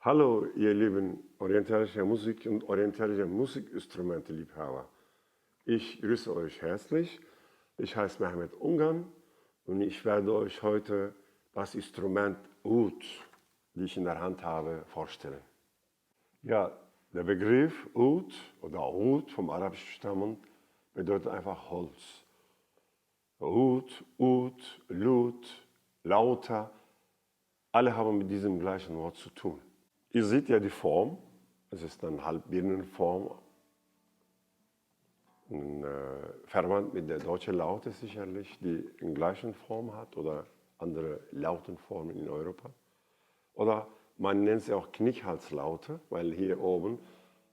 Hallo, ihr lieben orientalische Musik und orientalische Musikinstrumente-Liebhaber. Ich grüße euch herzlich. Ich heiße Mehmet Ungan und ich werde euch heute das Instrument Oud, das ich in der Hand habe, vorstellen. Ja, der Begriff Oud oder Oud vom arabischen Stamm bedeutet einfach Holz. Oud, Oud, Lut, Lauter, alle haben mit diesem gleichen Wort zu tun. Ihr seht ja die Form, es ist eine Halbbirnenform, verwandt mit der deutschen Laute sicherlich, die in gleichen Form hat oder andere Lautenformen in Europa. Oder man nennt sie auch Knickhalslaute, weil hier oben,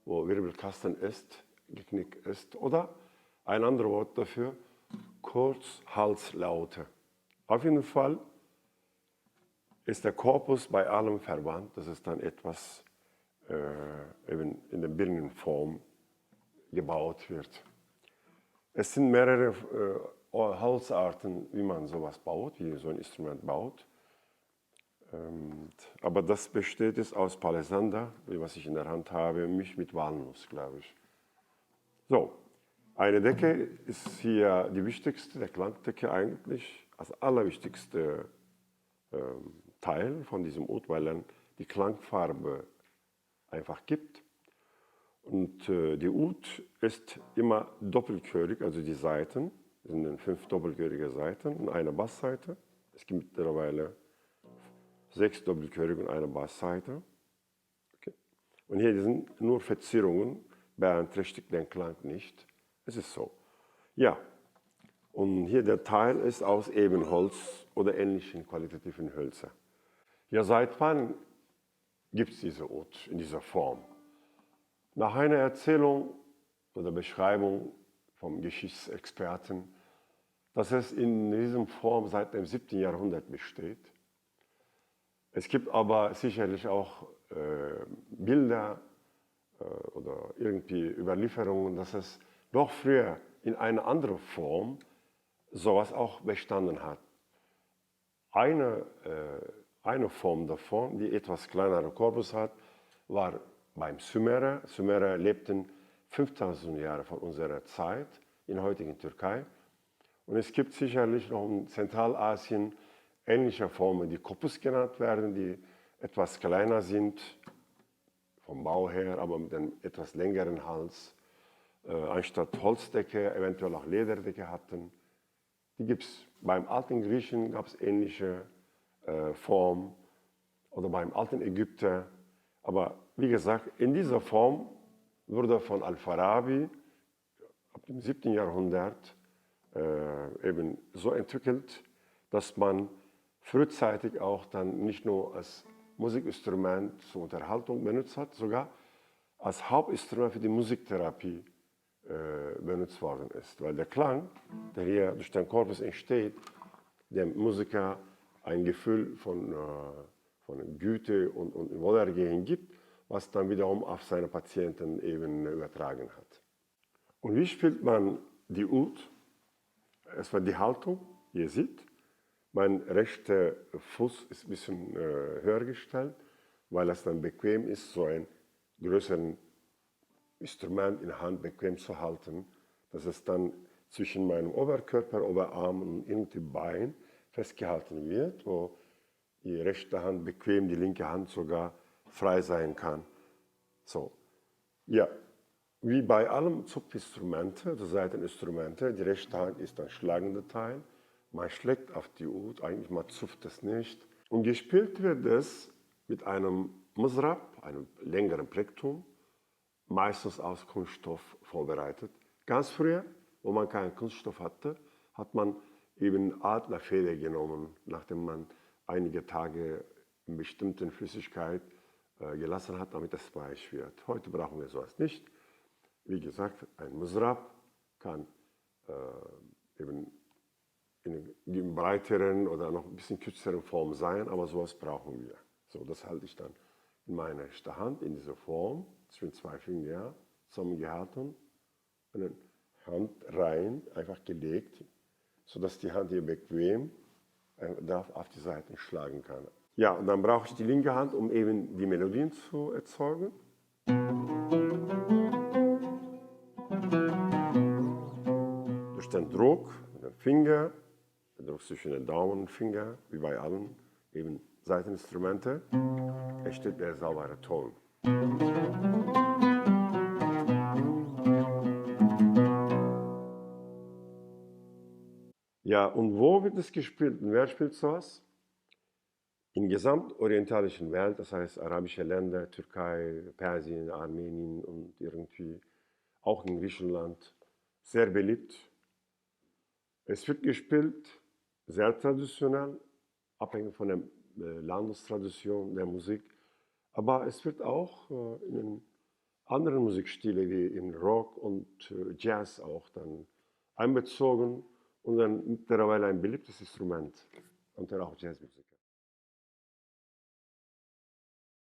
wo Wirbelkasten ist, geknickt ist. Oder ein anderes Wort dafür, Kurzhalslaute. Auf jeden Fall ist der Korpus bei allem verwandt, dass es dann etwas eben in der Birnenform gebaut wird. Es sind mehrere Holzarten, wie man sowas baut, wie so ein Instrument baut. Aber das besteht jetzt aus Palisander, was ich in der Hand habe, mich mit Walnuss, glaube ich. So, eine Decke ist hier die wichtigste, der Klangdecke eigentlich, als allerwichtigste Teil von diesem Oud, weil er die Klangfarbe einfach gibt. Und die Oud ist immer doppelchörig, also die Saiten sind 5 doppelchörige Saiten und eine Bassseite. Es gibt mittlerweile 6 doppelchörige und eine Bassseite. Okay. Und hier sind nur Verzierungen, beeinträchtigt den Klang nicht. Es ist so. Ja, und hier der Teil ist aus Ebenholz oder ähnlichen qualitativen Hölzer. Ja, seit wann gibt es diese Oud in dieser Form? Nach einer Erzählung oder Beschreibung vom Geschichtsexperten, dass es in dieser Form seit dem 7. Jahrhundert besteht. Es gibt aber sicherlich auch Bilder oder irgendwie Überlieferungen, dass es noch früher in einer anderen Form sowas auch bestanden hat. Eine Form davon, die etwas kleineren Korpus hat, war beim Sumerer. Sumerer lebten 5000 Jahre vor unserer Zeit in der heutigen Türkei. Und es gibt sicherlich noch in Zentralasien ähnliche Formen, die Kopus genannt werden, die etwas kleiner sind vom Bau her, aber mit einem etwas längeren Hals, anstatt Holzdecke, eventuell auch Lederdecke hatten. Die gibt es. Beim alten Griechen gab es ähnliche Formen oder beim alten Ägypter. Aber wie gesagt, in dieser Form wurde von Al-Farabi ab dem 7. Jahrhundert eben so entwickelt, dass man frühzeitig auch dann nicht nur als Musikinstrument zur Unterhaltung benutzt hat, sogar als Hauptinstrument für die Musiktherapie benutzt worden ist. Weil der Klang, der hier durch den Korpus entsteht, dem Musiker ein Gefühl von Güte und Wohlergehen gibt, was dann wiederum auf seine Patienten eben übertragen hat. Und wie spielt man die Oud? Es war die Haltung, ihr seht. Mein rechter Fuß ist ein bisschen höher gestellt, weil es dann bequem ist, so ein größeres Instrument in der Hand bequem zu halten, dass es dann zwischen meinem Oberkörper, Oberarm und irgendwie Bein festgehalten wird, wo die rechte Hand bequem, die linke Hand sogar frei sein kann. So, ja, wie bei allen Zupfinstrumenten, also Saiteninstrumente, die rechte Hand ist ein schlagender Teil. Man schlägt auf die Oud, eigentlich man zupft es nicht. Und gespielt wird es mit einem Muzrab, einem längeren Plektrum, meistens aus Kunststoff vorbereitet. Ganz früher, wo man keinen Kunststoff hatte, hat man eben Adlerfeder genommen, nachdem man einige Tage in bestimmten Flüssigkeit gelassen hat, damit es weich wird. Heute brauchen wir sowas nicht. Wie gesagt, ein Muzrab kann eben in breiteren oder noch ein bisschen kürzeren Form sein, aber sowas brauchen wir. So, das halte ich dann in meiner rechten Hand in dieser Form, zwischen 2 Fingern zusammengehalten und dann Hand rein, einfach gelegt, sodass die Hand hier bequem auf die Seiten schlagen kann. Ja, und dann brauche ich die linke Hand, um eben die Melodien zu erzeugen. Durch den Druck mit dem Finger, der Druck zwischen den Daumen und Finger, wie bei allen eben Saiteninstrumente, entsteht der saubere Ton. Ja, und wo wird es gespielt und wer spielt sowas? In der gesamtorientalischen Welt, das heißt arabische Länder, Türkei, Persien, Armenien und irgendwie auch in Griechenland, sehr beliebt. Es wird gespielt, sehr traditionell, abhängig von der Landestradition der Musik, aber es wird auch in anderen Musikstile wie in Rock und Jazz auch dann einbezogen und dann mittlerweile ein beliebtes Instrument unter auch Jazzmusikern.